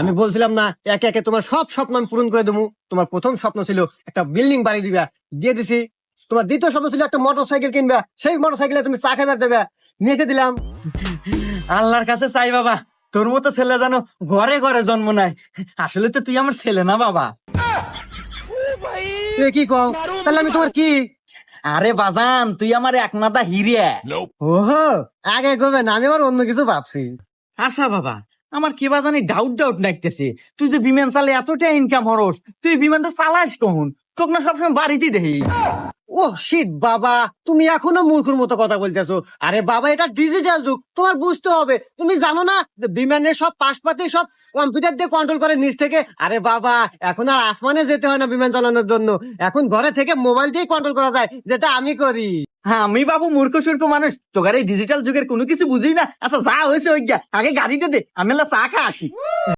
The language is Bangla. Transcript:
আমি বলছিলাম না একে একে তোমার সব স্বপ্ন আমি পূরণ করে দেবো। তোমার প্রথম স্বপ্ন ছিল একটা বিল্ডিং বাড়ি দিবা, দিয়ে দিছি। তোমার দ্বিতীয় স্বপ্ন ছিল একটা মোটর সাইকেল কিনবা, সেই মোটর সাইকেলে তুমি চা খাইবার দেবে, নিয়ে এসে দিলাম। আল্লাহর কাছে চাই বাবা, তোর মতো ছেলে যেন ঘরে ঘরে জন্ম নেয়। আসলে তো তুই আমার ছেলে না বাবা। এ কি কও, তাহলে আমি তোমার কি? আরে বাজান, তুই আমার একমাথা হিরে। ওহো, আগে কবে না, আমি আবার অন্য কিছু ভাবছি। আচ্ছা বাবা, আমার কি বাজানি ডাউট ডাউট লাগতেছে, তুই যে বিমান চালে এতটা ইনকাম হরস, তুই বিমানটা চালাস কখন? তোকে না সবসময় বাড়িতেই দেখি। ও শীত বাবা, তুমি এখনো মূর্খের মতো কথা বলতেছো। আরে বাবা, এটা ডিজিটাল যুগ, তোমার বুঝতে হবে। তুমি জানো না যে বিমানের সব পাশপাতি সব কম্পিউটার দিয়ে কন্ট্রোল করে নিচ থেকে। আরে বাবা, এখন আর আসমানে যেতে হয় না বিমান চালানোর জন্য, এখন ঘরে থেকে মোবাইল দিয়েই কন্ট্রোল করা যায়, যেটা আমি করি। হ্যাঁ, আমি বাবু মূর্খ সূর্খ মানুষ, তোকার এই ডিজিটাল যুগের কোনো কিছু বুঝি না। আচ্ছা যা হয়েছে ওই গা, আগে গাড়িটা দে, আমি চা খা আসি।